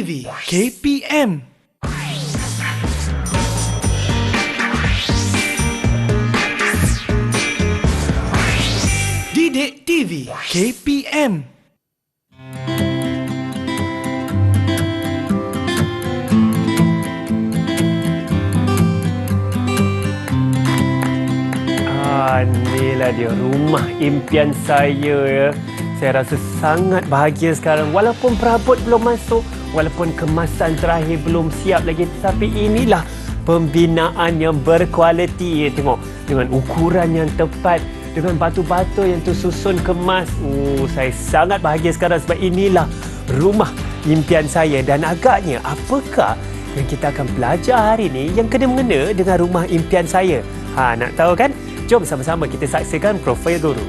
TV KPM. Didik TV KPM. Inilah dia rumah impian saya ya. Saya rasa sangat bahagia sekarang walaupun perabot belum masuk, walaupun kemasan terakhir belum siap lagi, tetapi inilah pembinaan yang berkualiti. Tengok dengan ukuran yang tepat, dengan batu-batu yang tersusun kemas. Saya sangat bahagia sekarang sebab inilah rumah impian saya. Dan agaknya apakah yang kita akan belajar hari ini yang kena-mengena dengan rumah impian saya? Nak tahu kan? Jom sama-sama kita saksikan profil guru.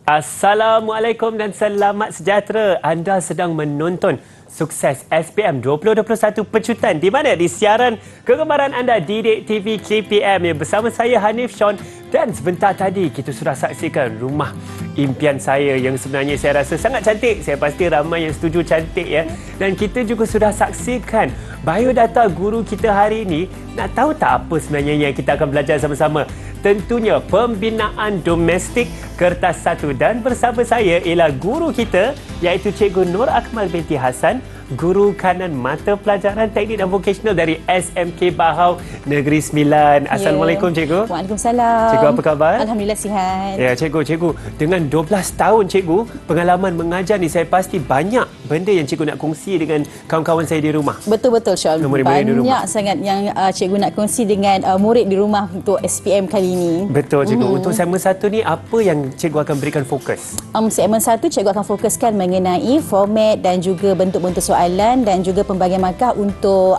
Assalamualaikum dan selamat sejahtera. Anda sedang menonton Sukses SPM 2021 Pecutan di mana di siaran kegemaran anda Didik TV KPM yang bersama saya Hanif Sean, dan sebentar tadi kita sudah saksikan rumah impian saya yang sebenarnya saya rasa sangat cantik. Saya pasti ramai yang setuju cantik ya. Dan kita juga sudah saksikan biodata guru kita hari ini. Nak tahu tak apa sebenarnya yang kita akan belajar sama-sama? Tentunya pembinaan domestik kertas 1, dan bersama saya ialah guru kita iaitu Cikgu Nur Akmal binti Hassan, guru kanan mata pelajaran teknik dan vokasional dari SMK Bahau Negeri Sembilan. Assalamualaikum Cikgu. Waalaikumsalam. Cikgu apa khabar? Alhamdulillah sihat. Ya Cikgu, dengan 12 tahun Cikgu pengalaman mengajar ni, saya pasti banyak benda yang Cikgu nak kongsi dengan kawan-kawan saya di rumah. Betul-betul Syal. Banyak sangat yang Cikgu nak kongsi dengan murid di rumah untuk SPM kali ini. Betul Cikgu. Untuk segmen 1 ni apa yang Cikgu akan berikan fokus? Segmen 1 Cikgu akan fokuskan mengenai format dan juga bentuk-bentuk soalan dan juga pembagian markah untuk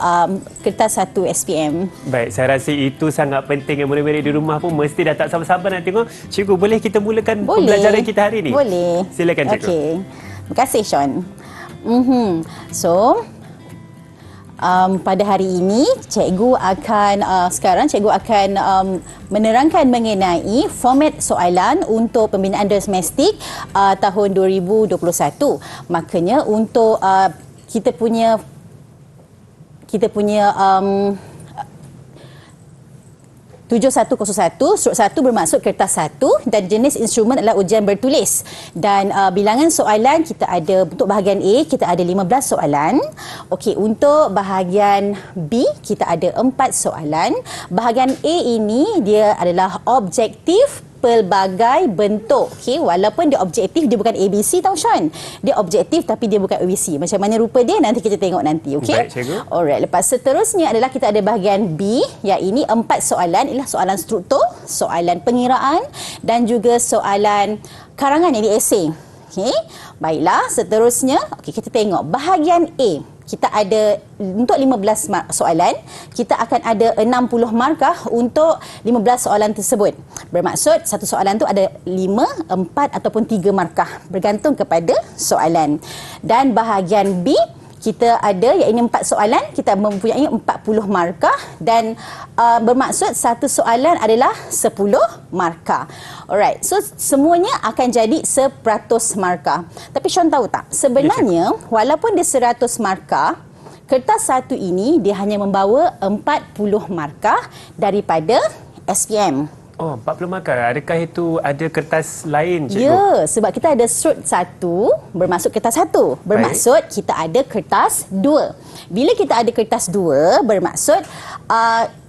kertas 1 SPM. Baik, saya rasa itu sangat penting. Murid-murid di rumah pun mesti dah tak sabar-sabar nak tengok. Cikgu, boleh kita mulakan pembelajaran kita hari ini? Boleh. Silakan Cikgu. Okey. Terima kasih Sean. So, pada hari ini cikgu akan menerangkan mengenai format soalan untuk pembinaan domestik tahun 2021. Makanya untuk kita punya 7101/1 bermaksud kertas 1 dan jenis instrumen adalah ujian bertulis. Dan bilangan soalan kita ada, untuk bahagian A kita ada 15 soalan. Okey, untuk bahagian B kita ada 4 soalan. Bahagian A ini dia adalah objektif pelbagai bentuk. Okey, walaupun dia objektif, dia bukan ABC tau Sean. Dia objektif tapi dia bukan ABC. Macam mana rupa dia nanti kita tengok nanti, okey? Baik, Cikgu. Alright, lepas seterusnya adalah kita ada bahagian B, iaitu 4 soalan ialah soalan struktur, soalan pengiraan dan juga soalan karangan yang esei. Okey. Baiklah, seterusnya kita tengok bahagian A. Kita ada untuk 15 soalan, kita akan ada 60 markah untuk 15 soalan tersebut. Bermaksud satu soalan tu ada 5, 4 ataupun 3 markah bergantung kepada soalan. Dan bahagian B kita ada iaitu 4 soalan, kita mempunyai 40 markah dan bermaksud satu soalan adalah 10 markah. Alright, so semuanya akan jadi 100 markah. Tapi Sean tahu tak, sebenarnya walaupun dia 100 markah, kertas 1 ini dia hanya membawa 40 markah daripada SPM. Oh, 40 markah. Adakah itu ada kertas lain, Cikgu? Ya, sebab kita ada strut 1 bermaksud kertas 1. Bermaksud kita ada kertas 2. Bila kita ada kertas 2 bermaksud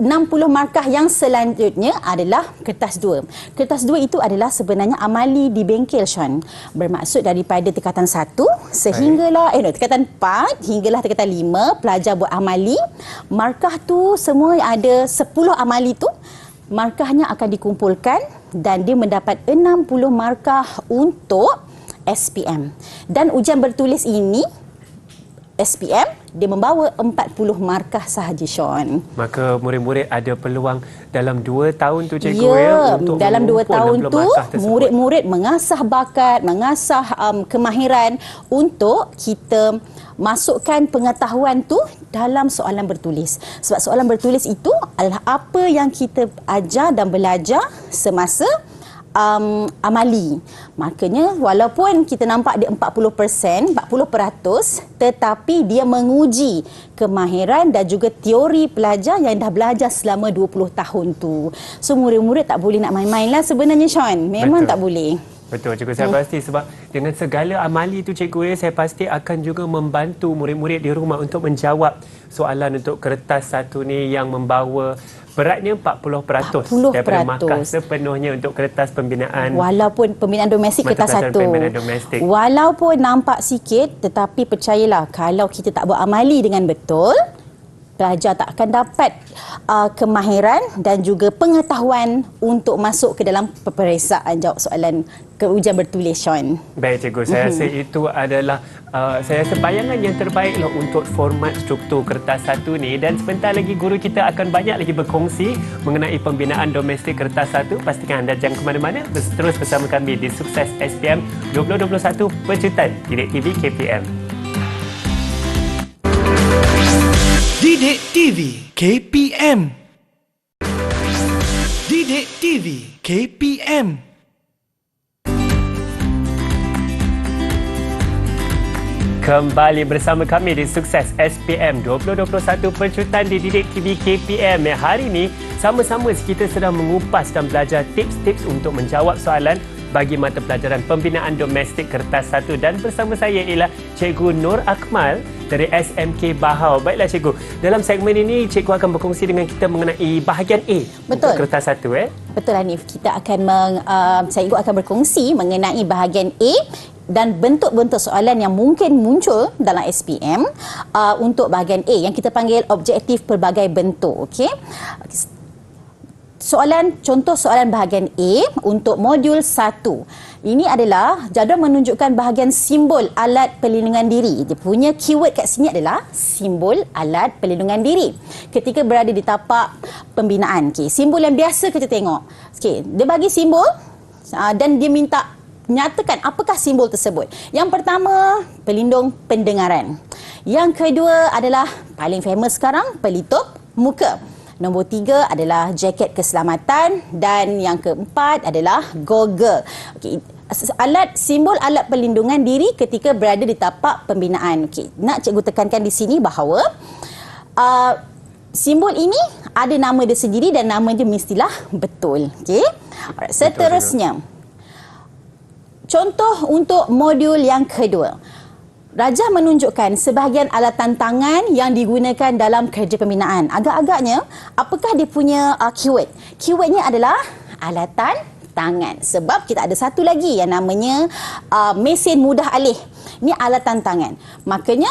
60 markah yang selanjutnya adalah kertas 2. Kertas 2 itu adalah sebenarnya amali di bengkel Sean. Bermaksud daripada tingkatan 1 sehinggalah tingkatan 4 hinggalah tingkatan 5 pelajar buat amali. Markah tu semua ada 10 amali tu, markahnya akan dikumpulkan dan dia mendapat 60 markah untuk SPM. Dan ujian bertulis ini SPM, dia membawa 40 markah sahaja, Sean. Maka murid-murid ada peluang dalam 2 tahun tu cikgu untuk dalam 2 mengumpul tahun 60 tu markah tersebut. murid-murid mengasah bakat, mengasah kemahiran untuk kita masukkan pengetahuan tu dalam soalan bertulis. Sebab soalan bertulis itu adalah apa yang kita ajar dan belajar semasa amali. Makanya walaupun kita nampak dia 40%, tetapi dia menguji kemahiran dan juga teori pelajar yang dah belajar selama 20 tahun tu. So murid-murid tak boleh nak main-main lah sebenarnya, Sean. Memang Betul. tak boleh. Betul cikgu, saya pasti sebab dengan segala amali tu cikgu saya pasti akan juga membantu murid-murid di rumah untuk menjawab soalan untuk kertas satu ni yang membawa beratnya 40%, 40%. daripada markah sepenuhnya untuk kertas pembinaan. Walaupun pembinaan domestik Mata kertas pelajaran satu. pembinaan domestik. Walaupun nampak sikit, tetapi percayalah kalau kita tak buat amali dengan betul, pelajar tak akan dapat kemahiran dan juga pengetahuan untuk masuk ke dalam peperiksaan jawab soalan ke ujian bertulis, Sean. Baik cikgu, saya rasa itu adalah saya rasa bayangan yang terbaiklah untuk format struktur kertas satu ni, dan sebentar lagi guru kita akan banyak lagi berkongsi mengenai pembinaan domestik kertas satu. Pastikan anda jangan ke mana-mana, terus bersama kami di Sukses SPM 2021 Pecutan Didik TV KPM. Didik TV KPM. Didik TV KPM. Kembali bersama kami di Sukses SPM 2021 Pecutan di Didik TV KPM. Hari ini sama-sama kita sedang mengupas dan belajar tips-tips untuk menjawab soalan bagi mata pelajaran pembinaan domestik kertas satu, dan bersama saya ialah Cikgu Nur Akmal dari SMK Bahau. Baiklah cikgu, dalam segmen ini cikgu akan berkongsi dengan kita mengenai bahagian A. Betul. Untuk kertas satu. Betul, Hanif. Kita akan cikgu akan berkongsi mengenai bahagian A dan bentuk-bentuk soalan yang mungkin muncul dalam SPM untuk bahagian A yang kita panggil objektif pelbagai bentuk. Okey. Contoh soalan bahagian A untuk modul 1. Ini adalah jadual menunjukkan bahagian simbol alat perlindungan diri. Dia punya keyword kat sini adalah simbol alat perlindungan diri ketika berada di tapak pembinaan. Okay. Simbol yang biasa kita tengok. Okay. Dia bagi simbol dan dia minta nyatakan apakah simbol tersebut. Yang pertama, pelindung pendengaran. Yang kedua adalah paling famous sekarang, pelitup muka. Nombor 3 adalah jaket keselamatan, dan yang keempat adalah goggle. Okey, simbol alat perlindungan diri ketika berada di tapak pembinaan. Okey, nak cikgu tekankan di sini bahawa simbol ini ada nama dia sendiri dan nama dia mestilah betul. Okey. Alright, seterusnya. Contoh untuk modul yang kedua. Rajah menunjukkan sebahagian alatan tangan yang digunakan dalam kerja pembinaan. Agak-agaknya, apakah dia punya keyword? Keywordnya adalah alatan tangan. Sebab kita ada satu lagi yang namanya mesin mudah alih. Ini alatan tangan. Makanya,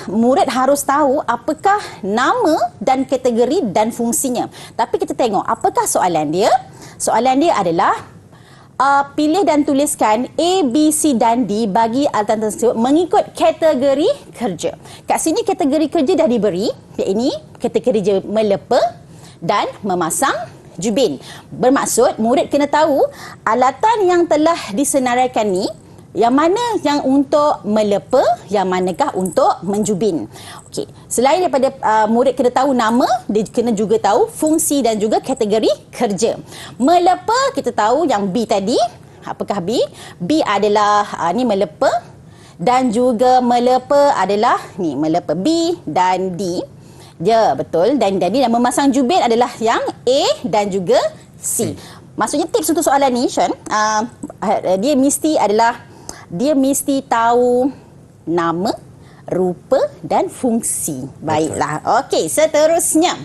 murid harus tahu apakah nama dan kategori dan fungsinya. Tapi kita tengok, apakah soalan dia? Soalan dia adalah pilih dan tuliskan A, B, C dan D bagi alatan tersebut mengikut kategori kerja. Kat sini kategori kerja dah diberi, iaitu kategori melepa dan memasang jubin. Bermaksud murid kena tahu alatan yang telah disenaraikan ni yang mana yang untuk melepa, yang manakah untuk menjubin. Okey, selain daripada murid kena tahu nama, dia kena juga tahu fungsi dan juga kategori kerja. Melepa kita tahu yang B tadi. Apakah B? B adalah ni melepa, dan juga melepa adalah ni melepa B dan D. Ya, betul. Dan dan memasang jubin adalah yang A dan juga C. Maksudnya tips untuk soalan ni, Sean, dia mesti tahu nama, rupa dan fungsi. Baiklah. Okey, seterusnya.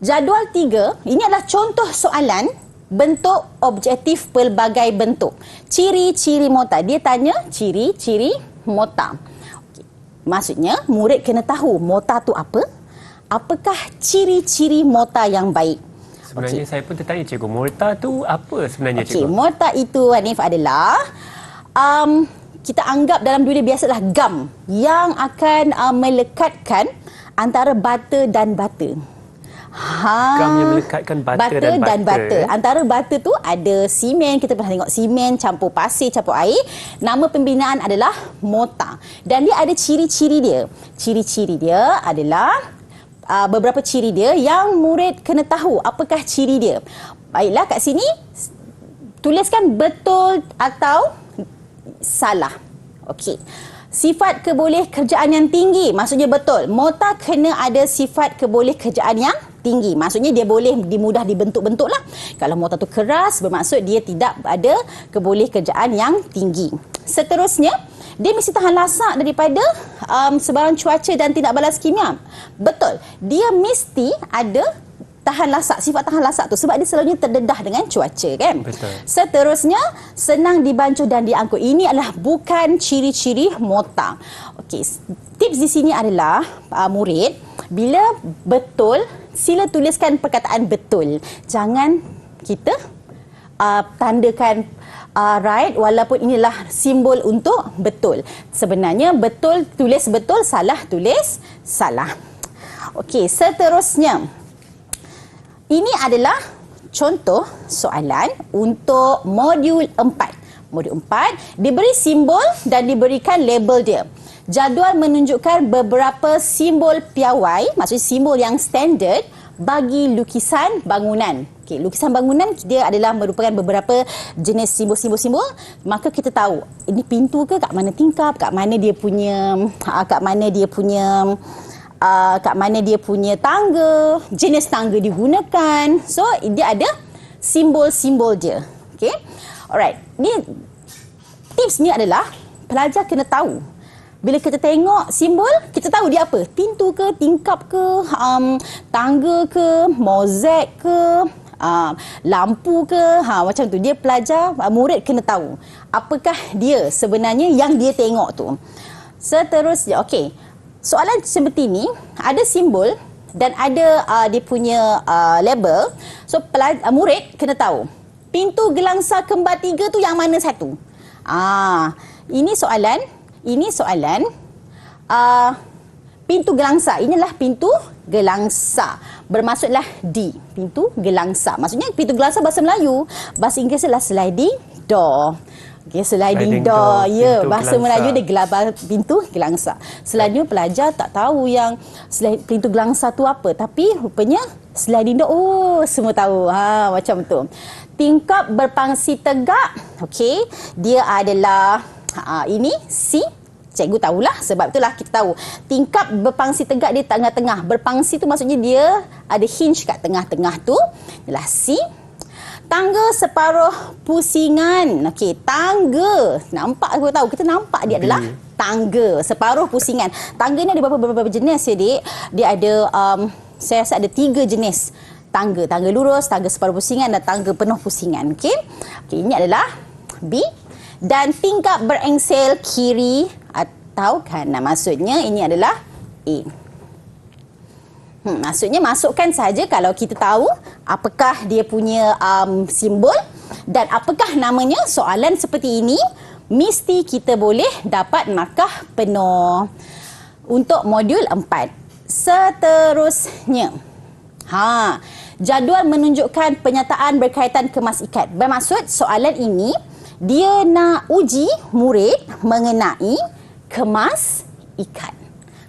Jadual 3, ini adalah contoh soalan bentuk objektif pelbagai bentuk. Ciri-ciri mota. Dia tanya ciri-ciri mota. Okey. Maksudnya, murid kena tahu mota tu apa? Apakah ciri-ciri mota yang baik? Sebenarnya saya pun tertanya cikgu, mota tu apa sebenarnya cikgu? Okey, mota itu, Hanif, adalah kita anggap dalam dunia biasalah gam yang akan melekatkan antara bata dan bata. Gam yang melekatkan bata dan bata. Antara bata tu ada simen, kita pernah tengok simen campur pasir, campur air. Nama pembinaan adalah mortar. Dan dia ada ciri-ciri dia. Ciri-ciri dia adalah beberapa ciri dia yang murid kena tahu apakah ciri dia. Baiklah, kat sini tuliskan betul atau salah. Okey. Sifat keboleh kerjaan yang tinggi, maksudnya betul. Mortar kena ada sifat keboleh kerjaan yang tinggi. Maksudnya dia boleh mudah dibentuk-bentuk lah. Kalau mortar tu keras, bermaksud dia tidak ada keboleh kerjaan yang tinggi. Seterusnya, dia mesti tahan lasak daripada sebarang cuaca dan tidak balas kimia. Betul. Dia mesti ada tahan lasak, sifat tahan lasak tu sebab dia selalunya terdedah dengan cuaca, kan? Betul. Seterusnya, senang dibancuh dan diangkut. Ini adalah bukan ciri-ciri mortar. Okey, tips di sini adalah murid, bila betul, sila tuliskan perkataan betul. Jangan kita tandakan right walaupun inilah simbol untuk betul. Sebenarnya betul tulis betul, salah tulis salah. Okey, seterusnya. Ini adalah contoh soalan untuk modul 4. Modul 4 diberi simbol dan diberikan label dia. Jadual menunjukkan beberapa simbol piawai, maksudnya simbol yang standard bagi lukisan bangunan. Okey, lukisan bangunan dia adalah merupakan beberapa jenis simbol-simbol. Maka kita tahu ini pintu ke, kat mana tingkap, kat mana dia punya tangga, jenis tangga digunakan. So, dia ada simbol-simbol dia. Okay? Alright. Ni tips ni adalah pelajar kena tahu. Bila kita tengok simbol, kita tahu dia apa. Pintu ke, tingkap ke, tangga ke, mozaik ke, lampu ke. Macam tu. Dia pelajar, murid kena tahu apakah dia sebenarnya yang dia tengok tu. Seterusnya, okey. Soalan seperti ini, ada simbol dan ada dia punya label. So, murid kena tahu. Pintu gelangsa kembar 3 tu yang mana satu? Ini soalan pintu gelangsa. Inilah pintu gelangsa. Bermaksudlah D. Pintu gelangsa. Maksudnya pintu gelangsa bahasa Melayu. Bahasa Inggeris adalah sliding door. Okay, sliding door. Ya, bahasa gelangsa. Melayu dia pintu gelangsa. Selalunya pelajar tak tahu yang pintu gelangsa tu apa. Tapi rupanya sliding door, semua tahu. Macam tu. Tingkap berpangsi tegak. Okey, dia adalah ini C. Cikgu tahulah, sebab itulah kita tahu. Tingkap berpangsi tegak di tengah-tengah. Berpangsi tu maksudnya dia ada hinge kat tengah-tengah tu. Adalah C. Tangga separuh pusingan. Okey, tangga. Nampak aku tahu. Kita nampak dia adalah tangga separuh pusingan. Tangga ni ada beberapa jenis ya, Dik. Dia ada saya rasa ada 3 jenis tangga. Tangga lurus, tangga separuh pusingan dan tangga penuh pusingan. Okey. Okey, ini adalah B. Dan tingkap berengsel kiri atau kanan. Maksudnya ini adalah A. Maksudnya masukkan saja kalau kita tahu apakah dia punya simbol dan apakah namanya. Soalan seperti ini mesti kita boleh dapat markah penuh untuk modul 4. Seterusnya, jadual menunjukkan penyataan berkaitan kemas ikat. Bermaksud soalan ini dia nak uji murid mengenai kemas ikat.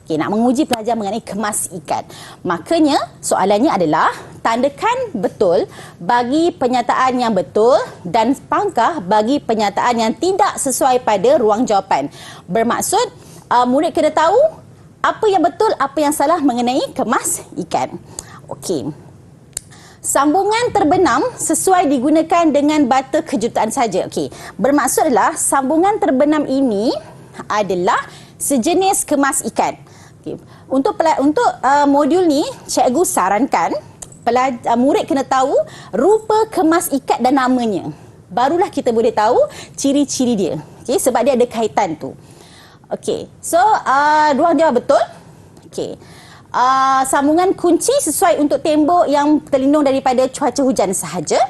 Okay, nak menguji pelajar mengenai kemas ikat. Makanya soalannya adalah tandakan betul bagi penyataan yang betul dan pangkah bagi penyataan yang tidak sesuai pada ruang jawapan. Bermaksud murid kena tahu apa yang betul, apa yang salah mengenai kemas ikat. Okey. Sambungan terbenam sesuai digunakan dengan bata kejutaan saja. Okey. Bermaksud adalah sambungan terbenam ini adalah sejenis kemas ikat. Okay. Untuk modul ni, cikgu sarankan murid kena tahu rupa kemas ikat dan namanya. Barulah kita boleh tahu ciri-ciri dia. Okay. Sebab dia ada kaitan tu. Okey. So, ruang jawab betul. Okey. Sambungan kunci sesuai untuk tembok yang terlindung daripada cuaca hujan sahaja.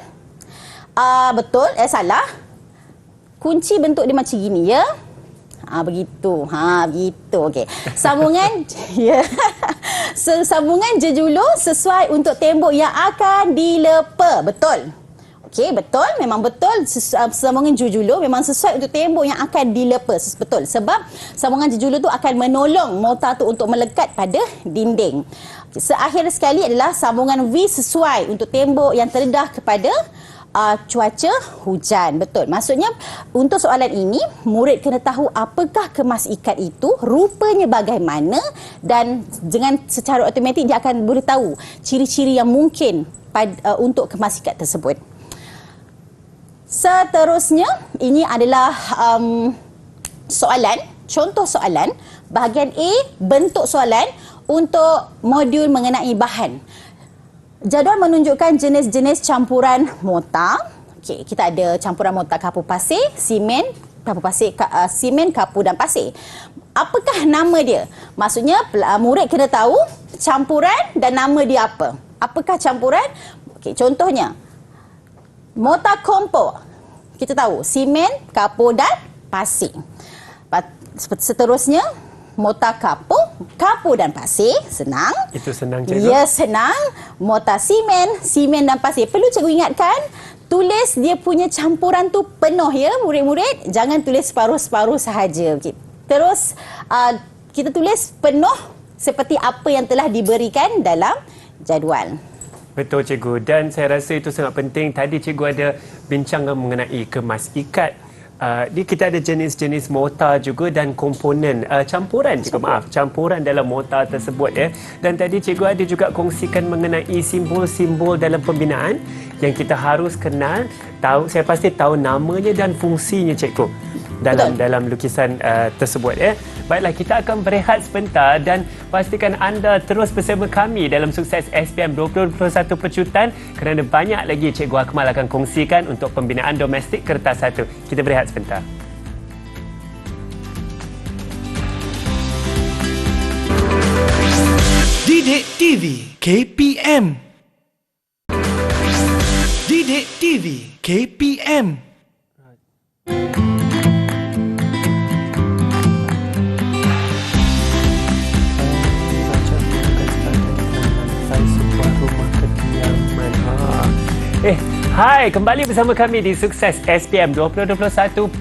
Betul. Salah. Kunci bentuk dia macam gini, ya. Begitu. Begitu. Okey. Sambungan ya. Sambungan jejulur sesuai untuk tembok yang akan dilepa. Betul. Okey, betul. Memang betul. Sambungan jejulur memang sesuai untuk tembok yang akan dilepa. Betul. Sebab sambungan jejulur tu akan menolong mortar tu untuk melekat pada dinding. Seakhir sekali adalah sambungan V sesuai untuk tembok yang terdedah kepada cuaca hujan. Betul. Maksudnya untuk soalan ini murid kena tahu apakah kemas ikat itu, rupanya bagaimana, dan dengan secara automatik dia akan boleh tahu ciri-ciri yang mungkin untuk kemas ikat tersebut. Seterusnya ini adalah soalan, contoh soalan bahagian A, bentuk soalan untuk modul mengenai bahan. Jadual menunjukkan jenis-jenis campuran mortar. Okey, kita ada campuran mortar kapur pasir, simen, kapur pasir, simen, kapur dan pasir. Apakah nama dia? Maksudnya murid kena tahu campuran dan nama dia apa. Apakah campuran? Okey, contohnya mortar kompor. Kita tahu simen, kapur dan pasir. Seterusnya mortar kapur dan pasir, senang. Itu senang, cikgu. Ya, senang. Mortar simen dan pasir. Perlu cikgu ingatkan, tulis dia punya campuran tu penuh ya, murid-murid. Jangan tulis separuh-separuh sahaja. Okay. Terus, kita tulis penuh seperti apa yang telah diberikan dalam jadual. Betul, cikgu. Dan saya rasa itu sangat penting. Tadi cikgu ada bincangkan mengenai kemas ikat. Kita ada jenis-jenis mortar juga dan komponen campuran dalam mortar tersebut ya. Dan tadi cikgu ada juga kongsikan mengenai simbol-simbol dalam pembinaan yang kita harus kenal, tahu, saya pasti tahu namanya dan fungsinya, cikgu, dalam lukisan tersebut ya. Baiklah, kita akan berehat sebentar dan pastikan anda terus bersama kami dalam Sukses SPM 2021 Pecutan kerana banyak lagi Cikgu Akmal akan kongsikan untuk pembinaan domestik kertas 1. Kita berehat sebentar. Didik TV KPM. Didik TV KPM. Hai, kembali bersama kami di Sukses SPM 2021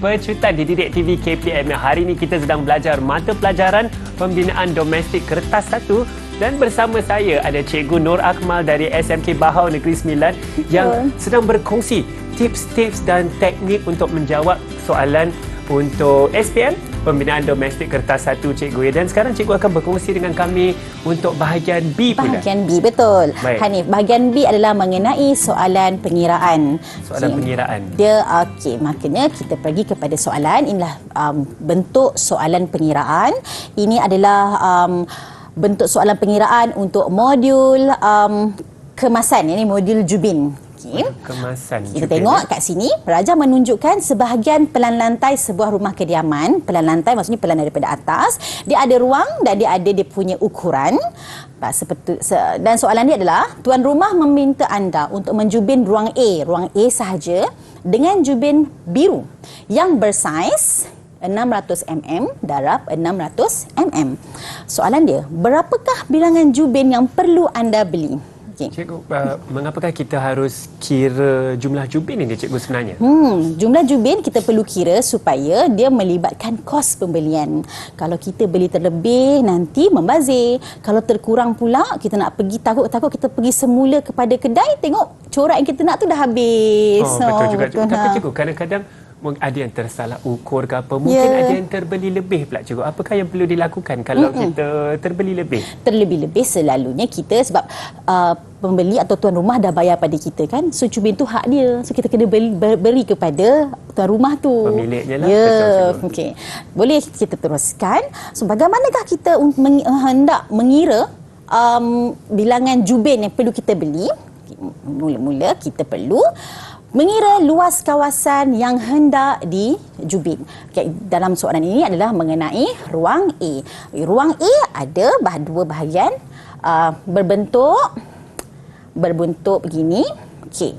Pecutan di Didik TV KPM. Hari ini kita sedang belajar mata pelajaran pembinaan domestik kertas 1 dan bersama saya ada Cikgu Nur Akmal dari SMK Bahau Negeri Sembilan yang sedang berkongsi tips-tips dan teknik untuk menjawab soalan untuk SPM pembinaan domestik kertas 1, cikgu. Dan sekarang cikgu akan berkongsi dengan kami untuk bahagian B pula. Bahagian B, betul. Baik. Hanif, bahagian B adalah mengenai soalan pengiraan. Soalan pengiraan. Makanya kita pergi kepada soalan. Inilah bentuk soalan pengiraan. Ini adalah bentuk soalan pengiraan untuk modul kemasan. Ini modul Jubin. Kemasan. Kita tengok kat sini, Raja menunjukkan sebahagian pelan lantai sebuah rumah kediaman. Pelan lantai maksudnya pelan daripada atas. Dia ada ruang dan dia punya ukuran. Dan soalan dia adalah, tuan rumah meminta anda untuk menjubin ruang A sahaja dengan jubin biru yang bersaiz 600 mm darab 600 mm. Soalan dia, berapakah bilangan jubin yang perlu anda beli? Cikgu, mengapakah kita harus kira jumlah jubin ini, cikgu, sebenarnya? Jumlah jubin kita perlu kira supaya dia melibatkan kos pembelian. Kalau kita beli terlebih, nanti membazir. Kalau terkurang pula, kita nak pergi, takut kita pergi semula kepada kedai, tengok corak yang kita nak tu dah habis. Betul juga. Tapi cikgu, kadang-kadang ada yang tersalah ukur ke apa. Mungkin ada yang terbeli lebih pula, cikgu. Apakah yang perlu dilakukan kalau kita terbeli lebih? Terlebih-lebih selalunya kita, sebab pembeli atau tuan rumah dah bayar pada kita kan. So jubin tu hak dia. So kita kena beri kepada tuan rumah tu. Pemiliknya lah. Betul, okey. Boleh kita teruskan. So bagaimanakah kita hendak mengira bilangan jubin yang perlu kita beli? Mula-mula kita perlu mengira luas kawasan yang hendak dijubin. Okay, dalam soalan ini adalah mengenai ruang A. Ruang A ada dua bahagian berbentuk begini. Okey.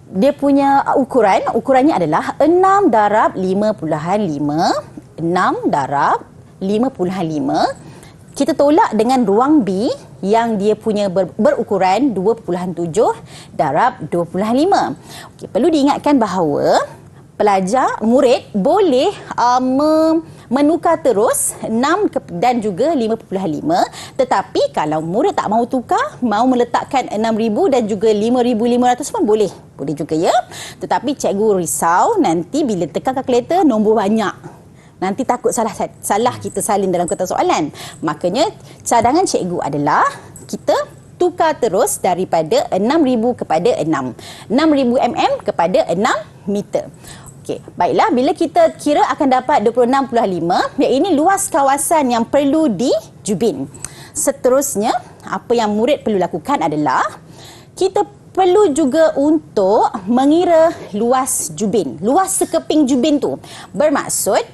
dia punya ukurannya adalah 6 darab 5.5, 6 darab 5.5. Kita tolak dengan ruang B yang dia punya berukuran 2.7 darab 2.5. Okey, perlu diingatkan bahawa murid boleh menukar terus 6 dan juga 5.5, tetapi kalau murid tak mahu tukar, mahu meletakkan 6,000 dan juga 5,500 pun boleh juga ya. Tetapi cikgu risau nanti bila tekan kalkulator nombor banyak, nanti takut salah kita salin dalam kotak soalan. Makanya cadangan cikgu adalah kita tukar terus daripada 6,000 kepada 6. 6,000 mm kepada 6 meter. Okey, baiklah, bila kita kira akan dapat 26.5, iaitu luas kawasan yang perlu dijubin. Seterusnya, apa yang murid perlu lakukan adalah kita perlu juga untuk mengira luas jubin, luas sekeping jubin tu. Bermaksud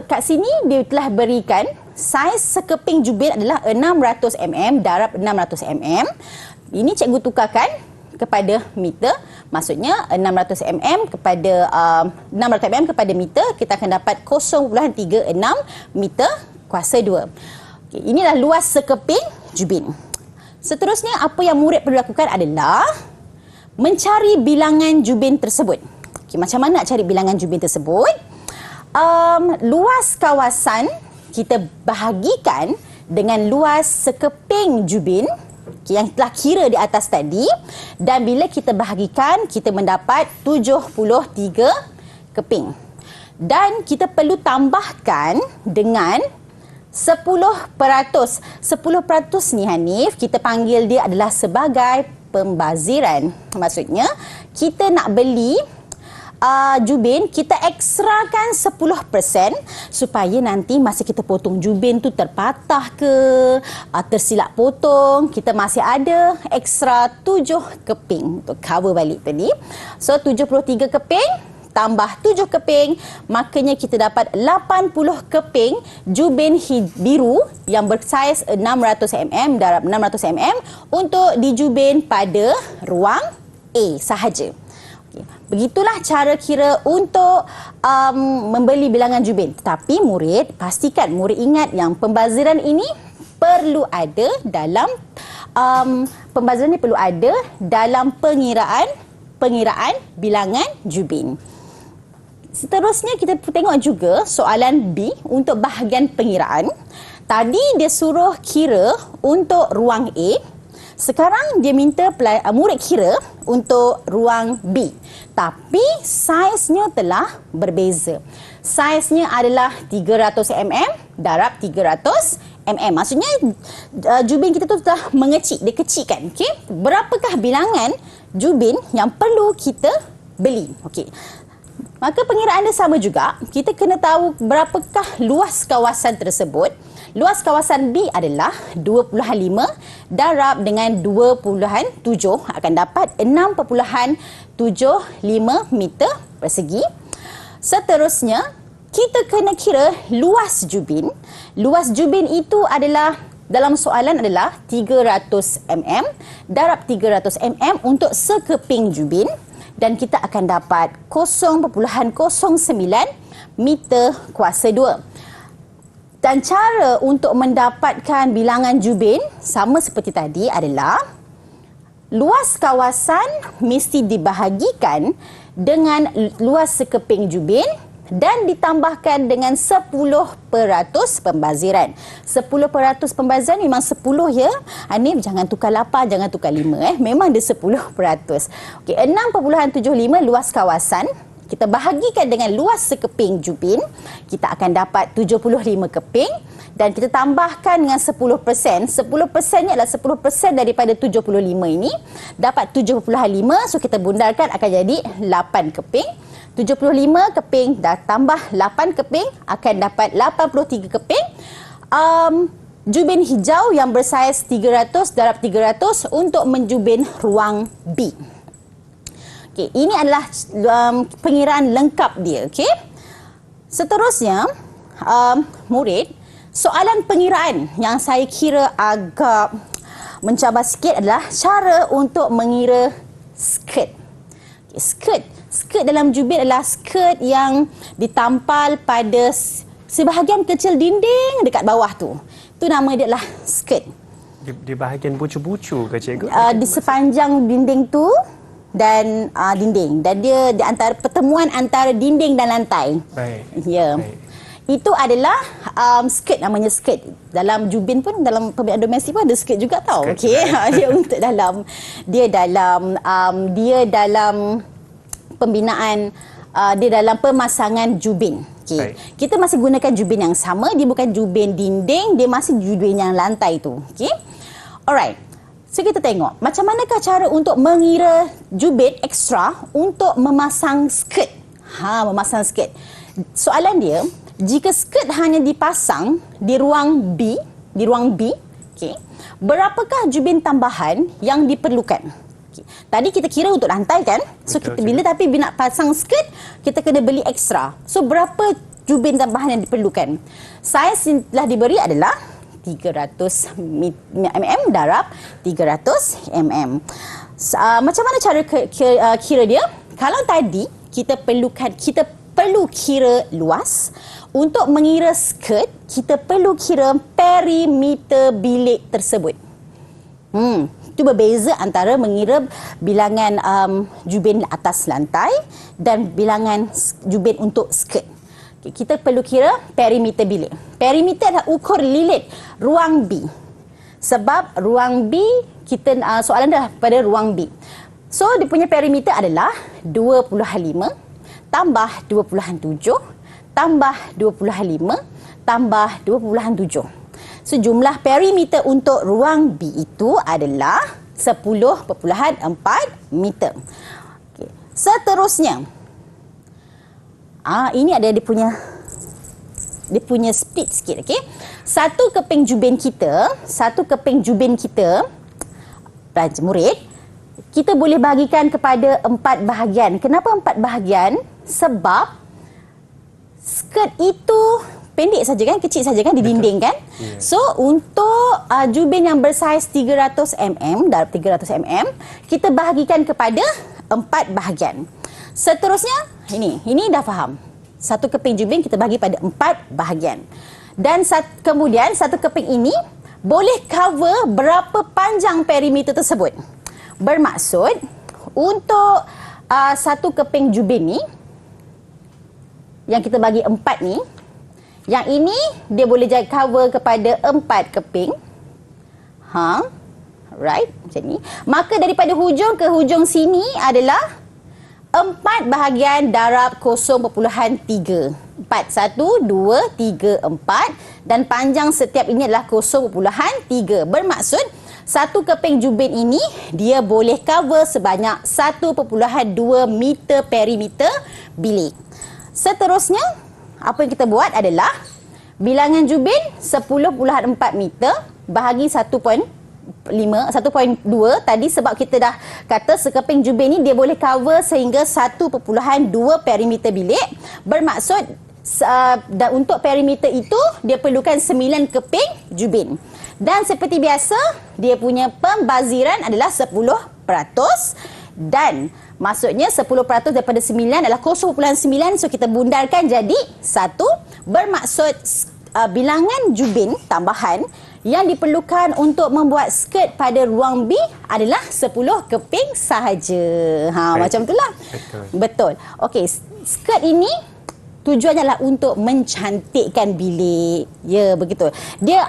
kat sini dia telah berikan saiz sekeping jubin adalah 600 mm darab 600 mm. Ini cikgu tukarkan kepada meter. Maksudnya 600 mm kepada 600 mm kepada meter, kita akan dapat 0.36 meter kuasa 2. Okey, inilah luas sekeping jubin. Seterusnya, apa yang murid perlu lakukan adalah mencari bilangan jubin tersebut. Okey, macam mana nak cari bilangan jubin tersebut? Luas kawasan kita bahagikan dengan luas sekeping jubin yang telah kira di atas tadi, dan bila kita bahagikan kita mendapat 73 keping, dan kita perlu tambahkan dengan 10%. 10% ni Hanif, kita panggil dia adalah sebagai pembaziran. Maksudnya kita nak beli jubin, kita ekstrakan 10% supaya nanti masa kita potong jubin tu terpatah ke tersilap potong, kita masih ada ekstra 7 keping untuk cover balik tadi. So 73 keping tambah 7 keping, makanya kita dapat 80 keping jubin biru yang bersaiz 600 mm darab 600 mm untuk dijubin pada ruang A sahaja. Begitulah cara kira untuk membeli bilangan jubin. Tetapi murid, pastikan murid ingat yang pembaziran ini perlu ada dalam pengiraan bilangan jubin. Seterusnya kita tengok juga soalan B untuk bahagian pengiraan. Tadi dia suruh kira untuk ruang A. Sekarang dia minta murid kira untuk ruang B. Tapi saiznya telah berbeza. Saiznya adalah 300 mm darab 300 mm. Maksudnya jubin kita tu telah mengecil, dia kecilkan. Okay? Berapakah bilangan jubin yang perlu kita beli? Okay. Maka pengiraan dia sama juga. Kita kena tahu berapakah luas kawasan tersebut. Luas kawasan B adalah 2.5 darab dengan 2.7 akan dapat 6.75 meter persegi. Seterusnya, kita kena kira luas jubin. Luas jubin itu adalah dalam soalan adalah 300 mm darab 300 mm untuk sekeping jubin, dan kita akan dapat 0.09 meter kuasa 2. Dan cara untuk mendapatkan bilangan jubin sama seperti tadi adalah luas kawasan mesti dibahagikan dengan luas sekeping jubin dan ditambahkan dengan 10% pembaziran. 10% pembaziran memang 10 ya. Hanif, jangan tukar 8, jangan tukar 5. Memang dia 10%. Okey, 6.75 luas kawasan. Kita bahagikan dengan luas sekeping jubin, kita akan dapat 75 keping, dan kita tambahkan dengan 10%. 10% ni adalah 10% daripada 75 ini, dapat 75, so kita bundarkan akan jadi 8 keping. 75 keping dah tambah 8 keping akan dapat 83 keping. Jubin hijau yang bersaiz 300 darab 300 untuk menjubin ruang B. Okay, ini adalah pengiraan lengkap dia. Okay? Seterusnya, murid, soalan pengiraan yang saya kira agak mencabar sikit adalah cara untuk mengira skirt. Skirt. Skirt dalam jubin adalah skirt yang ditampal pada sebahagian kecil dinding dekat bawah tu. Tu nama dia adalah skirt. Di bahagian bucu-bucu ke cikgu? Di sepanjang dinding tu dan dinding. Dan dia di antara pertemuan antara dinding dan lantai. Baik. Ya. Baik. Itu adalah skirt, namanya skirt. Dalam jubin pun, dalam pembinaan domestik pun ada skirt juga tau. Okey. Dia untuk dalam pembinaan, dia dalam pemasangan jubin. Okay. Kita masih gunakan jubin yang sama, dia bukan jubin dinding, dia masih jubin yang lantai tu. Okey. Alright. So kita tengok macam manakah cara untuk mengira jubin ekstra untuk memasang skirt. Memasang skirt. Soalan dia, jika skirt hanya dipasang di ruang B, okey, berapakah jubin tambahan yang diperlukan? Okay. Tadi kita kira untuk lantai kan? So Betul, bila nak pasang skirt, kita kena beli ekstra. So berapa jubin tambahan yang diperlukan? Saiz yang telah diberi adalah 300 mm darab 300 mm. Macam mana cara kira dia? Kalau tadi kita perlu kira luas. Untuk mengira skirt, kita perlu kira perimeter bilik tersebut. Itu berbeza antara mengira bilangan jubin atas lantai dan bilangan jubin untuk skirt. Okay, kita perlu kira perimeter bilik. Perimeter adalah ukur lilit ruang B. Sebab ruang B, soalan dah pada ruang B. So, dia punya perimeter adalah 2.5 tambah 2.7 tambah 2.5 tambah 2.7. So, jumlah perimeter untuk ruang B itu adalah 10.4 meter. Okay. Seterusnya, ini ada dia punya split sikit. Okay? Satu keping jubin kita, pelajar murid, kita boleh bahagikan kepada 4 bahagian. Kenapa 4 bahagian? Sebab skirt itu pendek saja kan, kecil saja kan di dinding kan. Yeah. So untuk jubin yang bersaiz 300 mm darab 300 mm, kita bahagikan kepada 4 bahagian. Seterusnya ini dah faham. Satu keping jubin kita bagi pada 4 bahagian. Dan kemudian satu keping ini boleh cover berapa panjang perimeter tersebut. Bermaksud untuk satu keping jubin ni yang kita bagi 4 ni, yang ini dia boleh jadi cover kepada 4 keping. Right, macam ni. Maka daripada hujung ke hujung sini adalah 4 bahagian darab 0.3. 4, 1, 2, 3, 4 dan panjang setiap ini adalah 0.3. Bermaksud satu keping jubin ini dia boleh cover sebanyak 1.2 meter perimeter bilik. Seterusnya, apa yang kita buat adalah bilangan jubin 10.4 meter bahagi 1.2 tadi, sebab kita dah kata sekeping jubin ni dia boleh cover sehingga 1.2 perimeter bilik. Bermaksud dan untuk perimeter itu dia perlukan 9 keping jubin. Dan seperti biasa, dia punya pembaziran adalah 10%. Dan maksudnya 10% daripada 9 adalah 0.9. So kita bundarkan jadi 1. Bermaksud bilangan jubin tambahan yang diperlukan untuk membuat skirt pada ruang B adalah 10 keping sahaja. Macam itulah. Betul. Okey, skirt ini tujuannya adalah untuk mencantikkan bilik. Ya, begitu. Dia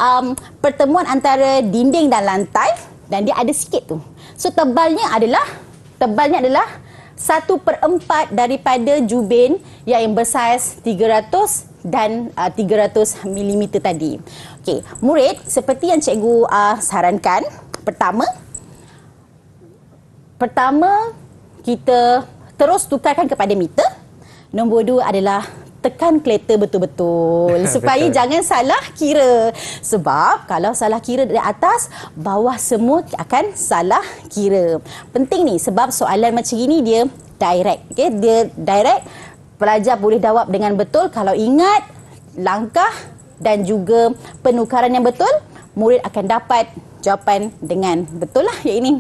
pertemuan antara dinding dan lantai dan dia ada sikit tu. So tebalnya adalah 1/4 daripada jubin yang bersaiz 300 dan 300 mm tadi. Okey, murid, seperti yang cikgu sarankan, pertama kita terus tukarkan kepada meter. Nombor 2 adalah tekan kereta betul-betul supaya jangan salah kira. Sebab kalau salah kira dari atas, bawah semua akan salah kira. Penting ni sebab soalan macam ini dia direct. Okay? Dia direct, pelajar boleh jawab dengan betul. Kalau ingat langkah dan juga penukaran yang betul, murid akan dapat jawapan dengan betul lah yang ini.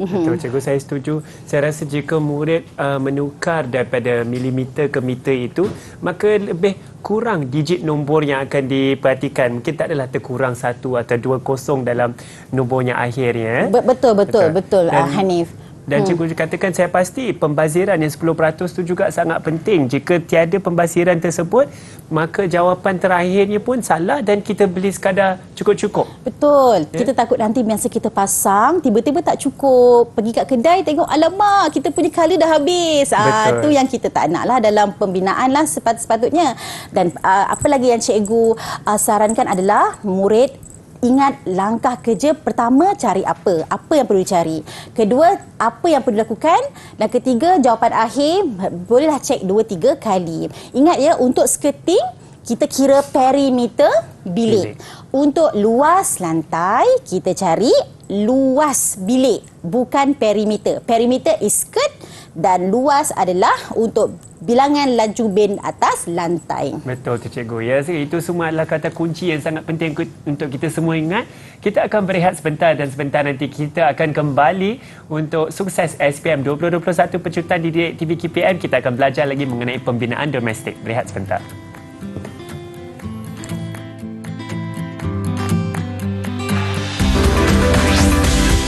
Betul, cikgu, saya setuju. Saya rasa jika murid menukar daripada milimeter ke meter itu, maka lebih kurang digit nombor yang akan diperhatikan. Mungkin tak adalah terkurang 1 atau 2 kosong dalam nombornya akhirnya. Betul, Hanif. Dan cikgu katakan, saya pasti pembaziran yang 10% itu juga sangat penting. Jika tiada pembaziran tersebut, maka jawapan terakhirnya pun salah dan kita beli sekadar cukup-cukup. Betul. Kita takut nanti masa kita pasang, tiba-tiba tak cukup. Pergi kat kedai tengok, alamak, kita punya color dah habis. Itu yang kita tak nak lah dalam pembinaan lah sepatutnya. Dan apa lagi yang cikgu sarankan adalah murid ingat langkah kerja pertama, cari apa yang perlu dicari. Kedua, apa yang perlu dilakukan. Dan ketiga, jawapan akhir bolehlah cek 2-3 kali. Ingat ya, untuk skirting kita kira perimeter bilik. Untuk luas lantai kita cari luas bilik, bukan perimeter. Perimeter is skirt dan luas adalah untuk bilangan laju bin atas lantai. Betul tu cikgu. Ya, itu semua adalah kata kunci yang sangat penting untuk kita semua ingat. Kita akan berehat sebentar dan sebentar nanti kita akan kembali untuk sukses SPM 2021 pecutan di Didik TV KPM. Kita akan belajar lagi mengenai pembinaan domestik. Berehat sebentar.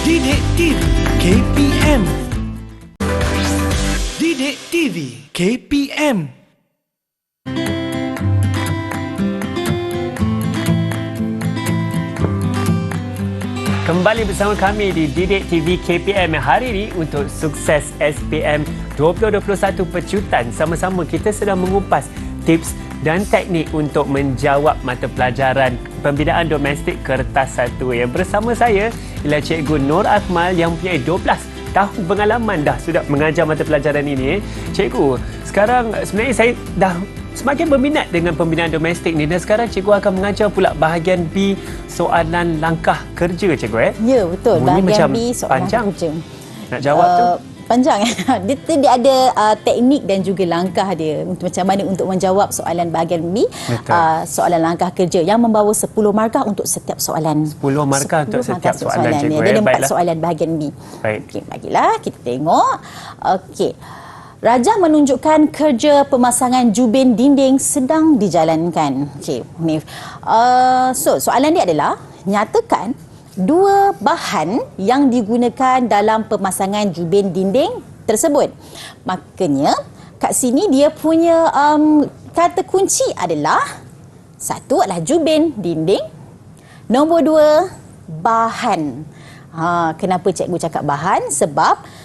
Didik TV KPM. Didik TV KPM. Kembali bersama kami di Didik TV KPM hari ini untuk sukses SPM 2021 pecutan. Sama-sama kita sedang mengupas tips dan teknik untuk menjawab mata pelajaran pembinaan domestik kertas 1. Yang bersama saya ialah Cikgu Nur Akmal yang mempunyai 12 tahun pengalaman dah sudah mengajar mata pelajaran ini. Cikgu, sekarang sebenarnya saya dah semakin berminat dengan pembinaan domestik ni, dan sekarang cikgu akan mengajar pula bahagian B, soalan langkah kerja, cikgu. Ya, betul. Bahagian B, soalan langkah kerja. Nak jawab tu panjang. Dia ada teknik dan juga langkah dia untuk macam mana untuk menjawab soalan bahagian B, soalan langkah kerja yang membawa 10 markah untuk setiap soalan. 10 markah untuk setiap soalan, cikgu. Dia ada 4 soalan bahagian B. Baik. Okey, bagilah kita tengok. Okey. Rajah menunjukkan kerja pemasangan jubin dinding sedang dijalankan. Okey, Nif. Soalan dia adalah, nyatakan 2 bahan yang digunakan dalam pemasangan jubin dinding tersebut. Maknanya, kat sini dia punya kata kunci adalah, 1 adalah jubin dinding, nombor 2 bahan. Kenapa cikgu cakap bahan? Sebab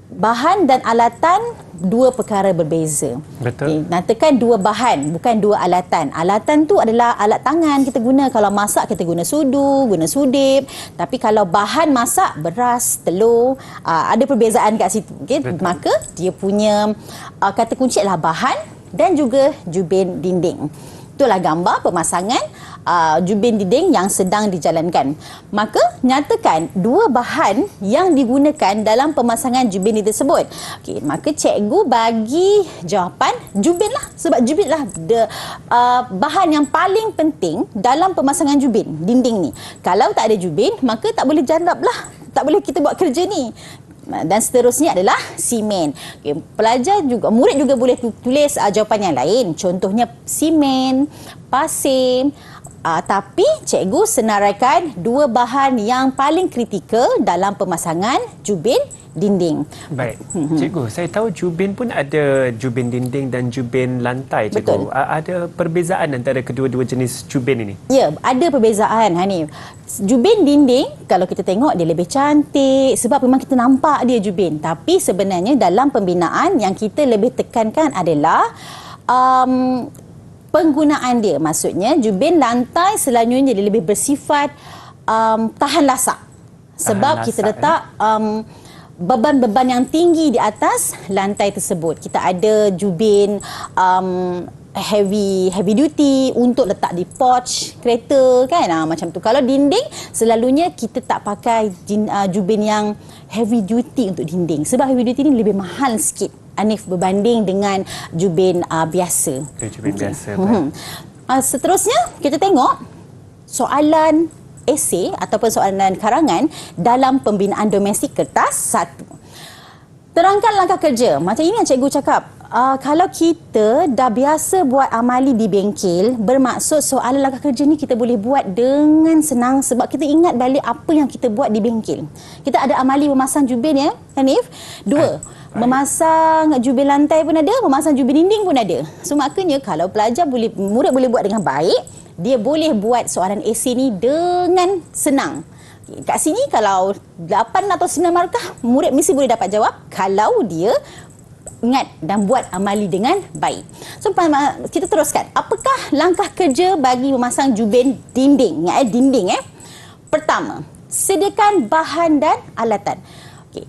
bahan dan alatan 2 perkara berbeza. Betul. Nyatakan 2 bahan, bukan 2 alatan. Alatan tu adalah alat tangan kita guna. Kalau masak kita guna sudu, guna sudip. Tapi kalau bahan masak, beras, telur, ada perbezaan kat situ. Okay? Maka dia punya kata kunci adalah bahan dan juga jubin dinding. Itulah gambar pemasangan jubin dinding yang sedang dijalankan. Maka nyatakan 2 bahan yang digunakan dalam pemasangan jubin dinding tersebut. Okey, maka cikgu bagi jawapan jubin lah. Sebab jubin lah bahan yang paling penting dalam pemasangan jubin dinding ni. Kalau tak ada jubin, maka tak boleh jawab lah. Tak boleh kita buat kerja ni. Dan seterusnya adalah simen. Okay, pelajar juga, murid juga boleh tulis jawapan yang lain. Contohnya simen, pasir. Tapi cikgu senaraikan 2 bahan yang paling kritikal dalam pemasangan jubin dinding. Baik. Cikgu, saya tahu jubin pun ada jubin dinding dan jubin lantai, cikgu. Betul. Ada perbezaan antara kedua-dua jenis jubin ini? Ya, ada perbezaan, Hanif. Jubin dinding, kalau kita tengok dia lebih cantik sebab memang kita nampak dia jubin. Tapi sebenarnya dalam pembinaan yang kita lebih tekankan adalah penggunaan dia. Maksudnya jubin lantai selalunya dia lebih bersifat tahan lasak. Sebab kita letak beban-beban yang tinggi di atas lantai tersebut. Kita ada jubin heavy duty untuk letak di porch kereta kan, macam tu. Kalau dinding selalunya kita tak pakai jubin yang heavy duty untuk dinding sebab heavy duty ni lebih mahal sikit, Hanif, berbanding dengan jubin biasa. Jubin biasa. Seterusnya kita tengok soalan esei ataupun soalan karangan dalam pembinaan domestik kertas 1. Terangkan langkah kerja. Macam ini yang cikgu cakap. Kalau kita dah biasa buat amali di bengkel, bermaksud soalan langkah kerja ni kita boleh buat dengan senang sebab kita ingat balik apa yang kita buat di bengkel. Kita ada amali memasang jubin ya, Hanif. 2. Memasang jubin lantai pun ada, memasang jubin dinding pun ada. So maknanya kalau murid boleh buat dengan baik, dia boleh buat soalan esei ni dengan senang. Kat sini kalau 8 atau 9 markah, murid mesti boleh dapat jawab kalau dia ingat dan buat amali dengan baik. So kita teruskan. Apakah langkah kerja bagi memasang jubin dinding? Ingat dinding. Pertama, sediakan bahan dan alatan. Okey.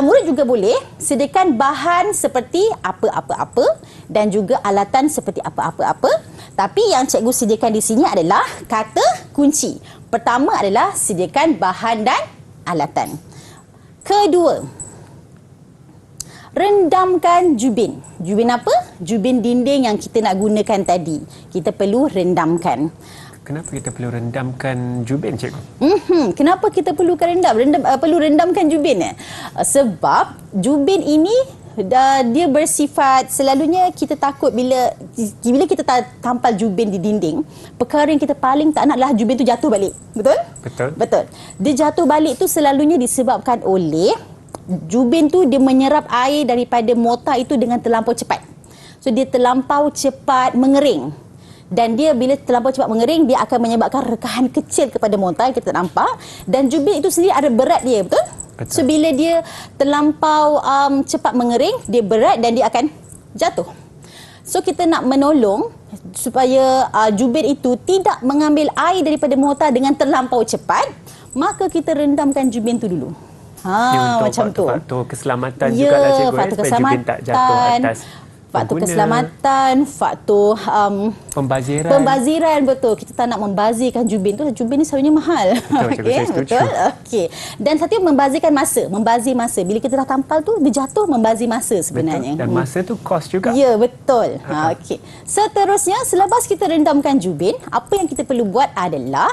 Murid juga boleh sediakan bahan seperti apa-apa-apa dan juga alatan seperti apa-apa-apa. Tapi yang cikgu sediakan di sini adalah kata kunci. Pertama adalah sediakan bahan dan alatan. Kedua, rendamkan jubin. Jubin apa? Jubin dinding yang kita nak gunakan tadi. Kita perlu rendamkan. Kenapa kita perlu rendamkan jubin, cikgu? Kenapa kita perlukan perlu rendamkan jubin? Sebab jubin ini dia bersifat, selalunya kita takut bila kita tampal jubin di dinding, perkara yang kita paling tak nak adalah jubin tu jatuh balik. Betul? Betul. Dia jatuh balik tu selalunya disebabkan oleh jubin tu dia menyerap air daripada mortar itu dengan terlampau cepat. So dia terlampau cepat mengering. Dan dia bila terlampau cepat mengering, dia akan menyebabkan rekahan kecil kepada mortar yang kita nampak. Dan jubin itu sendiri ada berat dia, betul? So bila dia terlampau cepat mengering, dia berat dan dia akan jatuh. So kita nak menolong supaya jubin itu tidak mengambil air daripada mortar dengan terlampau cepat, maka kita rendamkan jubin tu dulu. Macam tu. Faktor keselamatan jugalah, cikgu. Faktor supaya jubin tak jatuh atas faktor keselamatan, faktor pembaziran, betul. Kita tak nak membazirkan jubin tu. Jubin ni selalunya mahal. Betul. Okey. Dan satu membazirkan masa, membazir masa. Bila kita dah tampal tu, dia jatuh membazir masa sebenarnya. Betul. Dan masa tu kos juga. Ya, betul. Okey. Seterusnya, selepas kita rendamkan jubin, apa yang kita perlu buat adalah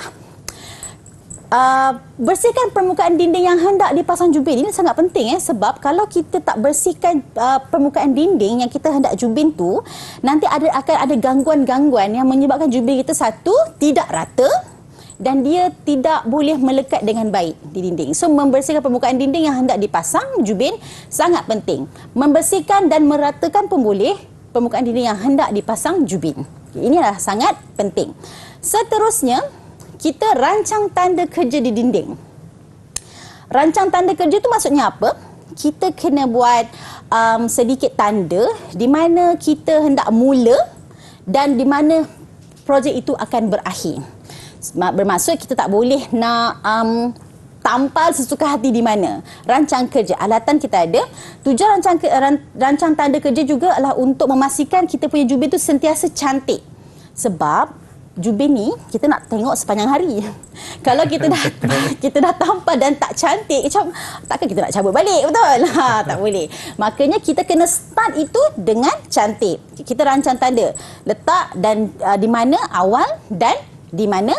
bersihkan permukaan dinding yang hendak dipasang jubin. Ini sangat penting sebab kalau kita tak bersihkan permukaan dinding yang kita hendak jubin tu, nanti akan ada gangguan-gangguan yang menyebabkan jubin kita satu tidak rata dan dia tidak boleh melekat dengan baik di dinding. So membersihkan permukaan dinding yang hendak dipasang jubin sangat penting. Membersihkan dan meratakan pun boleh permukaan dinding yang hendak dipasang jubin. Ini adalah sangat penting. Seterusnya, kita rancang tanda kerja di dinding. Rancang tanda kerja tu maksudnya apa? Kita kena buat sedikit tanda di mana kita hendak mula dan di mana projek itu akan berakhir. Bermaksud kita tak boleh nak tampal sesuka hati di mana. Rancang kerja, alatan kita ada. Tujuan rancang tanda kerja juga adalah untuk memastikan kita punya jubin tu sentiasa cantik. Sebab jubin ni kita nak tengok sepanjang hari. Kalau kita dah tampal dan tak cantik, macam takkan kita nak cabut balik, betul? Tak boleh. Makanya kita kena start itu dengan cantik. Kita rancang tanda, letak dan di mana awal dan di mana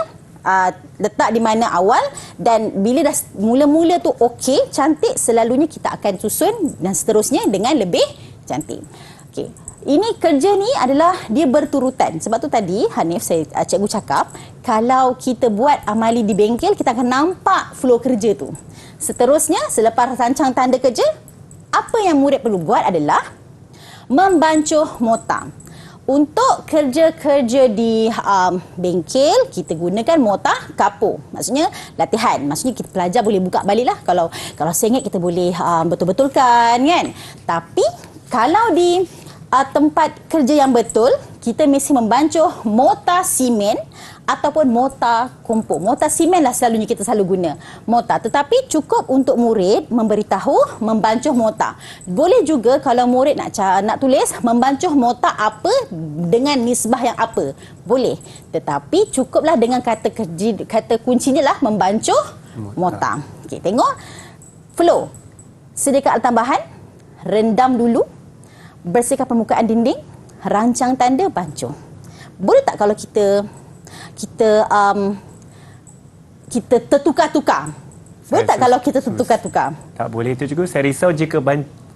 letak di mana awal, dan bila dah mula-mula tu okey, cantik, selalunya kita akan susun dan seterusnya dengan lebih cantik. Okey. Ini kerja ni adalah dia berturutan. Sebab tu tadi Hanif, cikgu cakap, kalau kita buat amali di bengkel, kita akan nampak flow kerja tu. Seterusnya, selepas rancang tanda kerja, apa yang murid perlu buat adalah membancuh mortar. Untuk kerja-kerja di bengkel, kita gunakan mortar kapur. Maksudnya latihan. Maksudnya kita pelajar boleh buka balik lah. Kalau sengit kita boleh betul-betulkan, kan? Tapi kalau di tempat kerja yang betul, kita mesti membancuh mortar simen ataupun mortar kompok. Mortar simen lah selalunya kita selalu guna mortar. Tetapi cukup untuk murid memberitahu membancuh mortar. Boleh juga kalau murid nak tulis membancuh mortar apa dengan nisbah yang apa. Boleh. Tetapi cukuplah dengan kata kuncinya lah membancuh mortar. Okey, tengok. Flow. Sediakan alat tambahan. Rendam dulu. Bersihkan permukaan dinding, rancang tanda, bancuh. Boleh tak kalau kita kita tertukar-tukar. Boleh tak kalau kita tertukar-tukar? Tak boleh itu juga. Saya risau jika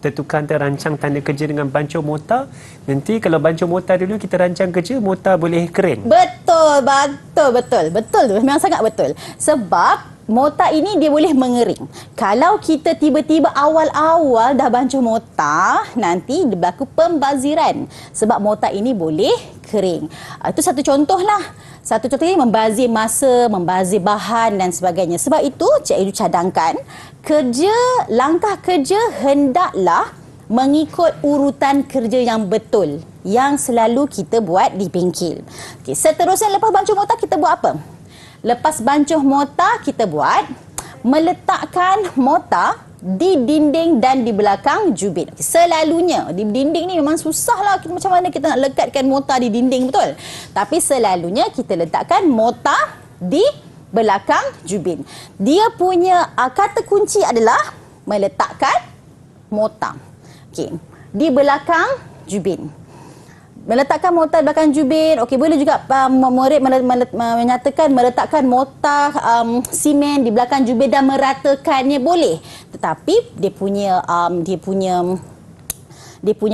tertukar antara rancang tanda kerja dengan bancuh mota. Nanti kalau bancuh mota dulu kita rancang kerja, mota boleh kering. Betul. Betul tu. Memang sangat betul. Sebab mota ini dia boleh mengering. Kalau kita tiba-tiba awal-awal dah bancuh mota, nanti berlaku pembaziran. Sebab mota ini boleh kering. Itu satu contoh lah. Satu contoh ini membazir masa, membazir bahan dan sebagainya. Sebab itu, cikgu cadangkan, langkah kerja hendaklah mengikut urutan kerja yang betul yang selalu kita buat di bengkel. Okey, seterusnya lepas bancuh mota kita buat apa? Lepas bancuh mota kita buat meletakkan mota di dinding dan di belakang jubin. Selalunya di dinding ni memang susahlah macam mana kita nak lekatkan mota di dinding, betul? Tapi selalunya kita letakkan mota di belakang jubin. Dia punya kata kunci adalah meletakkan mota. Okey, di belakang jubin. Meletakkan mota di belakang jubin. Okey, boleh juga murid menyatakan meletakkan mota simen di belakang jubin dan meratakannya, boleh. Tetapi dia punya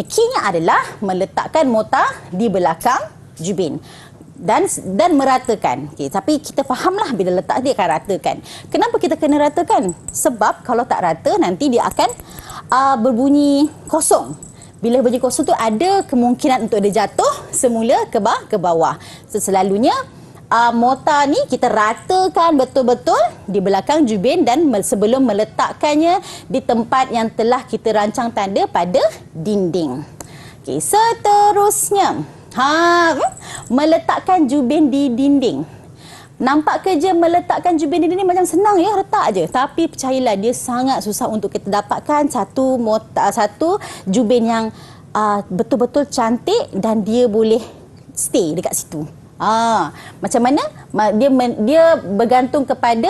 key-nya adalah meletakkan mota di belakang jubin dan meratakan. Okey, tapi kita fahamlah bila letak dia akan ratakan. Kenapa kita kena ratakan? Sebab kalau tak rata nanti dia akan berbunyi kosong. Bila bunyi kosong tu ada kemungkinan untuk dia jatuh semula ke bawah. So, selalunya mota ni kita ratakan betul-betul di belakang jubin dan sebelum meletakkannya di tempat yang telah kita rancang tanda pada dinding. Okey, seterusnya meletakkan jubin di dinding. Nampak kerja meletakkan jubin di dinding macam senang ya, letak aje. Tapi percayalah dia sangat susah untuk kita dapatkan satu jubin yang betul-betul cantik dan dia boleh stay dekat situ. Macam mana? Dia bergantung kepada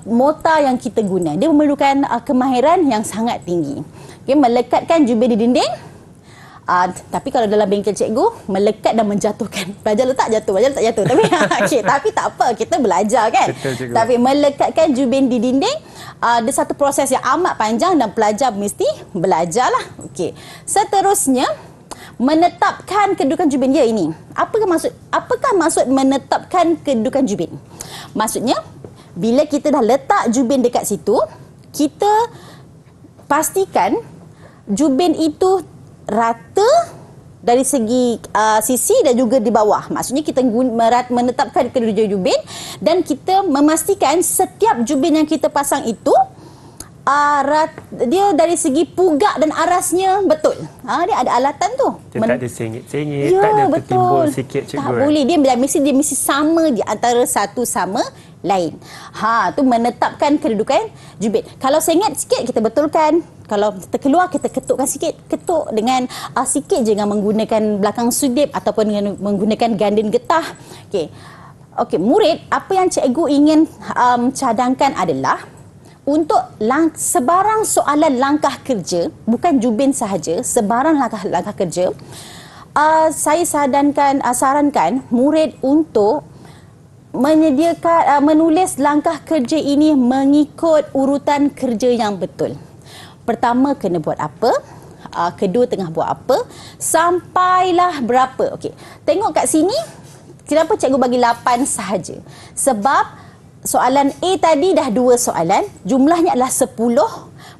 mota yang kita guna. Dia memerlukan kemahiran yang sangat tinggi. Okay, melekatkan jubin di dinding. Tapi kalau dalam bengkel cikgu, melekat dan menjatuhkan. Pelajar letak jatuh. Tapi tapi tak apa, kita belajar kan. Betul, tapi melekatkan jubin di dinding, ada satu proses yang amat panjang dan pelajar mesti belajarlah. Okey. Seterusnya, menetapkan kedudukan jubin dia ini. Apakah maksud menetapkan kedudukan jubin? Maksudnya, bila kita dah letak jubin dekat situ, kita pastikan jubin itu rata dari segi sisi dan juga di bawah. Maksudnya kita menetapkan kedudukan jubin dan kita memastikan setiap jubin yang kita pasang itu dia dari segi pugak dan arasnya betul. Dia ada alatan tu. Dia tak ada sengit-sengit, ya, tak ada betul. tertimbul sikit cikgu. Tak boleh. Dia mesti sama di antara satu sama lain. Tu menetapkan kedudukan jubin. Kalau sengit sikit kita betulkan. Kalau terkeluar kita ketukkan sikit. Ketuk dengan sikit je dengan menggunakan belakang sudip ataupun dengan menggunakan gandin getah. Okey, murid, apa yang cikgu ingin cadangkan adalah untuk sebarang soalan langkah kerja, bukan jubin sahaja, sebarang langkah kerja, saya sarankan murid untuk menulis langkah kerja ini mengikut urutan kerja yang betul. Pertama kena buat apa, kedua tengah buat apa, sampailah berapa. Okey, tengok kat sini, kenapa cikgu bagi 8 sahaja? Sebab soalan A tadi dah 2 soalan, jumlahnya adalah 10,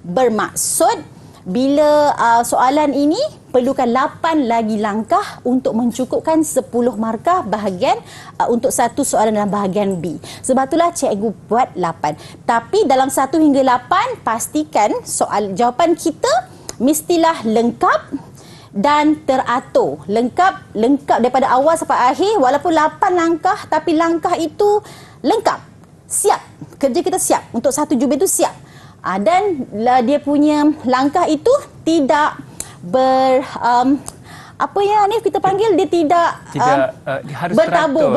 bermaksud bila soalan ini perlukan 8 lagi langkah untuk mencukupkan 10 markah bahagian untuk satu soalan dalam bahagian B. Sebab itulah cikgu buat 8. Tapi dalam 1 hingga 8, pastikan jawapan kita mestilah lengkap dan teratur. Lengkap daripada awal sampai akhir, walaupun 8 langkah, tapi langkah itu lengkap. Siap. Kerja kita siap. Untuk satu jubin itu siap. Dan dia punya langkah itu tidak apa yang Hanif kita panggil, dia tidak harus bertabur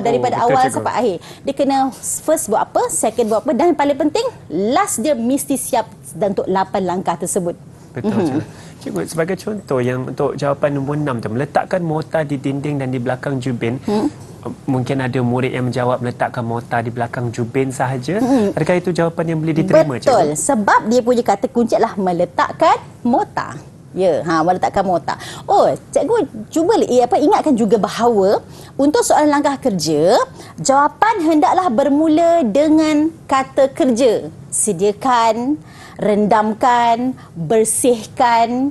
daripada betul, awal cikgu. sampai akhir. Dia kena first buat apa, second buat apa, dan paling penting last dia mesti siap dan untuk 8 langkah tersebut. Betul, cikgu. Cikgu, sebagai contoh yang untuk jawapan nombor 6 tu, meletakkan mota di dinding dan di belakang jubin. mungkin ada murid yang menjawab meletakkan mortar di belakang jubin sahaja. Adakah itu jawapan yang boleh diterima, Betul. cikgu? Sebab dia punya kata kunci adalah meletakkan mortar. Ya, meletakkan mortar. Oh, cikgu cuba ingatkan juga bahawa untuk soalan langkah kerja, jawapan hendaklah bermula dengan kata kerja. Sediakan, rendamkan, bersihkan,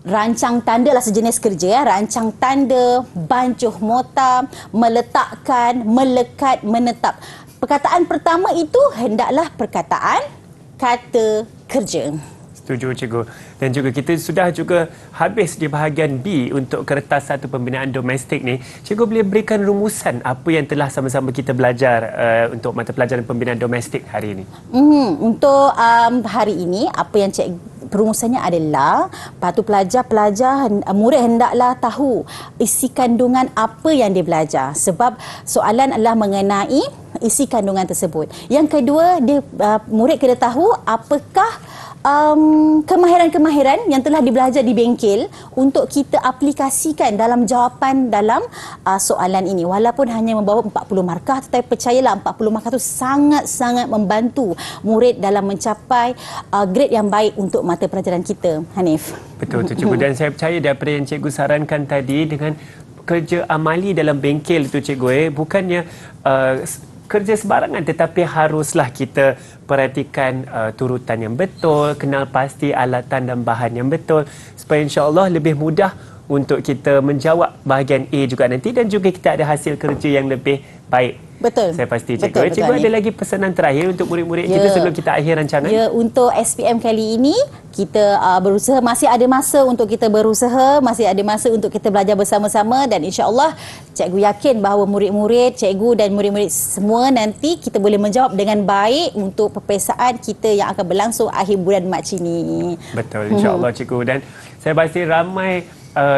rancang tanda lah sejenis kerja ya. Rancang tanda, bancuh mortar, meletakkan, melekat, menetap. Perkataan pertama itu hendaklah perkataan kata kerja. Setuju, cikgu. Dan juga kita sudah juga habis di bahagian B untuk kertas satu pembinaan domestik ni. Cikgu boleh berikan rumusan apa yang telah sama-sama kita belajar untuk mata pelajaran pembinaan domestik hari ini? Untuk hari ini, apa yang perumusannya adalah patut pelajar murid hendaklah tahu isi kandungan apa yang dia belajar. Sebab soalan adalah mengenai isi kandungan tersebut. Yang kedua, murid kena tahu apakah kemahiran-kemahiran yang telah dibelajar di bengkel untuk kita aplikasikan dalam jawapan dalam soalan ini. Walaupun hanya membawa 40 markah, tetapi percayalah 40 markah itu sangat-sangat membantu murid dalam mencapai grade yang baik untuk mata pelajaran kita. Hanif. Betul tu, cikgu. Dan saya percaya daripada yang cikgu sarankan tadi dengan kerja amali dalam bengkel itu, cikgu, bukannya kerja sebarangan, tetapi haruslah kita perhatikan turutan yang betul, kenal pasti alatan dan bahan yang betul supaya insya-Allah lebih mudah untuk kita menjawab bahagian A juga nanti dan juga kita ada hasil kerja yang lebih baik. Betul. Saya pasti, cikgu. Betul, Cikgu ada lagi pesanan terakhir untuk murid-murid kita sebelum kita akhir rancangan? Ya, untuk SPM kali ini kita berusaha, masih ada masa untuk kita berusaha, masih ada masa untuk kita belajar bersama-sama dan insya-Allah cikgu yakin bahawa murid-murid, cikgu dan murid-murid semua nanti kita boleh menjawab dengan baik untuk peperiksaan kita yang akan berlangsung akhir bulan Mac ini. Betul, insya-Allah, cikgu. Dan saya pasti ramai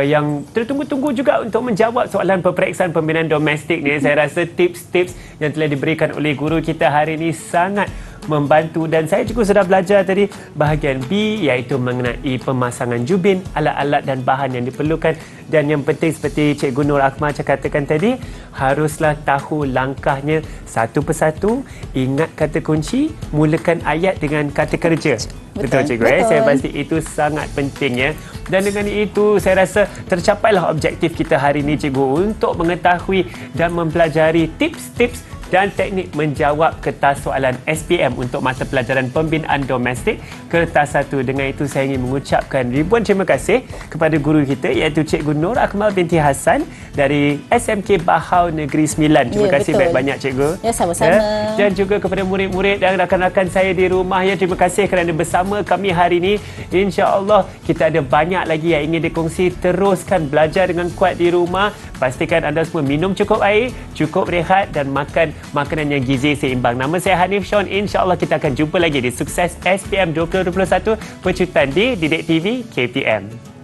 yang tertunggu-tunggu juga untuk menjawab soalan peperiksaan pembinaan domestik ni. Saya rasa tips-tips yang telah diberikan oleh guru kita hari ini sangat membantu dan saya juga sudah belajar tadi bahagian B iaitu mengenai pemasangan jubin, alat-alat dan bahan yang diperlukan dan yang penting seperti Cikgu Nur Akmal katakan tadi, haruslah tahu langkahnya satu persatu, ingat kata kunci, mulakan ayat dengan kata kerja. Betul, cikgu. Betul. Saya pasti itu sangat penting ya. Dan dengan itu saya rasa tercapailah objektif kita hari ini, cikgu, untuk mengetahui dan mempelajari tips-tips dan teknik menjawab kertas soalan SPM untuk mata pelajaran pembinaan domestik kertas 1. Dengan itu saya ingin mengucapkan ribuan terima kasih kepada guru kita iaitu Cikgu Nur Akmal binti Hassan dari SMK Bahau Negeri Sembilan. Terima kasih banyak-banyak, cikgu. Ya, sama-sama. Dan juga kepada murid-murid dan rakan-rakan saya di rumah, ya, terima kasih kerana bersama kami hari ini. InsyaAllah kita ada banyak lagi yang ingin dikongsi. Teruskan belajar dengan kuat di rumah. Pastikan anda semua minum cukup air, cukup rehat dan makan makanan yang gizi seimbang. Nama saya Hanif Shaun. InsyaAllah kita akan jumpa lagi di Sukses SPM 2021 pecutan di Didik TV KPM.